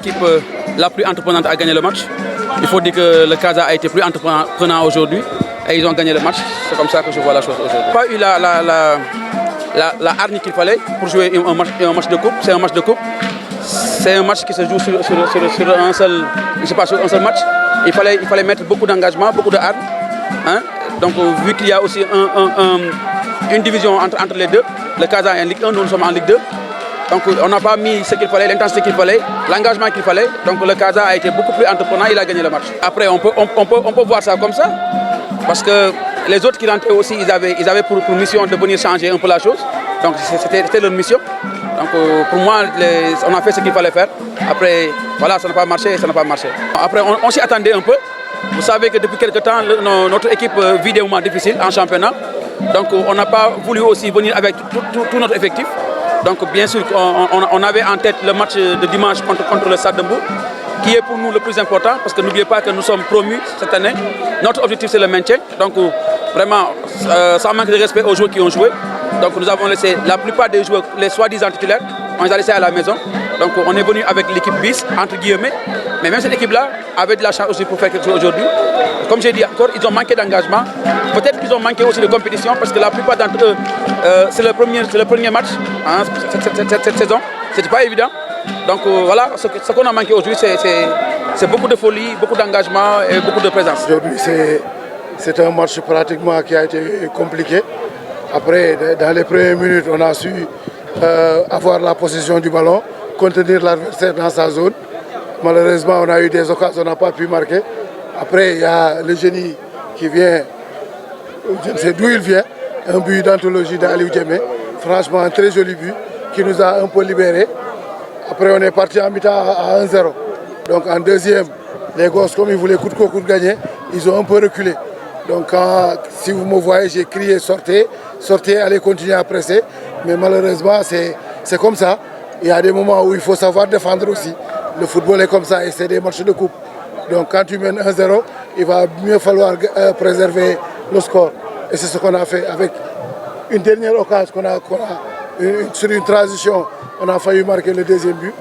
l'équipe la plus entreprenante à gagner le match. Il faut dire que le Casa a été plus entreprenant aujourd'hui et ils ont gagné le match. C'est comme ça que je vois la chose aujourd'hui. Pas eu la hargne qu'il fallait pour jouer un match de coupe. C'est un match de coupe. C'est un match qui se joue sur un seul, je sais pas, sur un seul match. Il fallait mettre beaucoup d'engagement, beaucoup de hargne. Hein? Donc vu qu'il y a aussi une division entre les deux, le Casa est en Ligue 1, nous sommes en Ligue 2. Donc on n'a pas mis ce qu'il fallait, l'intensité qu'il fallait, l'engagement qu'il fallait. Donc le Casa a été beaucoup plus entreprenant, il a gagné le match. Après on peut voir ça comme ça, parce que les autres qui rentraient aussi, ils avaient pour mission de venir changer un peu la chose. Donc c'était leur mission. Donc pour moi, on a fait ce qu'il fallait faire. Après, voilà, ça n'a pas marché, ça n'a pas marché. Après, on s'y attendait un peu. Vous savez que depuis quelques temps, notre équipe vit des moments difficiles en championnat. Donc on n'a pas voulu aussi venir avec tout notre effectif. Donc bien sûr, on avait en tête le match de dimanche contre le Stade de Mbour, qui est pour nous le plus important, parce que n'oubliez pas que nous sommes promus cette année. Notre objectif, c'est le maintien. Donc vraiment, sans manque de respect aux joueurs qui ont joué. Donc nous avons laissé la plupart des joueurs, les soi-disant titulaires, on les a laissés à la maison. Donc on est venu avec l'équipe bis, entre guillemets. Mais même cette équipe-là avait de la chance aussi pour faire quelque chose aujourd'hui. Comme j'ai dit encore, ils ont manqué d'engagement. Peut-être qu'ils ont manqué aussi de compétition, parce que la plupart d'entre eux, c'est le premier match hein, cette saison. C'était pas évident. Donc voilà, ce qu'on a manqué aujourd'hui, c'est beaucoup de folie, beaucoup d'engagement et beaucoup de présence. Aujourd'hui, c'est un match pratiquement qui a été compliqué. Après, dans les premières minutes, on a su avoir la possession du ballon, contenir l'adversaire dans sa zone. Malheureusement, on a eu des occasions, on n'a pas pu marquer. Après, il y a le génie qui vient, je ne sais d'où il vient, un but d'anthologie d'Aliou Djemé. Franchement, un très joli but qui nous a un peu libérés. Après, on est parti en mi-temps à 1-0. Donc en deuxième, les gosses, comme ils voulaient coup de gagner, ils ont un peu reculé. Donc si vous me voyez, j'ai crié sortez, sortez, allez continuer à presser. Mais malheureusement, c'est comme ça. Il y a des moments où il faut savoir défendre aussi. Le football est comme ça et c'est des matchs de coupe. Donc quand tu mènes 1-0, il va mieux falloir préserver le score. Et c'est ce qu'on a fait avec une dernière occasion sur une transition. On a failli marquer le deuxième but.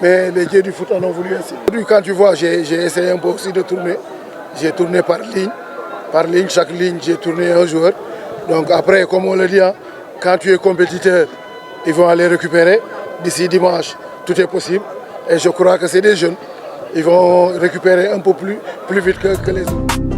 Mais les dieux du foot en ont voulu ainsi. Aujourd'hui, quand tu vois, j'ai essayé un peu aussi de tourner. J'ai tourné par ligne. Par ligne, chaque ligne, j'ai tourné un joueur. Donc après, comme on le dit, hein, quand tu es compétiteur, ils vont aller récupérer. D'ici dimanche, tout est possible. Et je crois que c'est des jeunes. Ils vont récupérer un peu plus vite que les autres.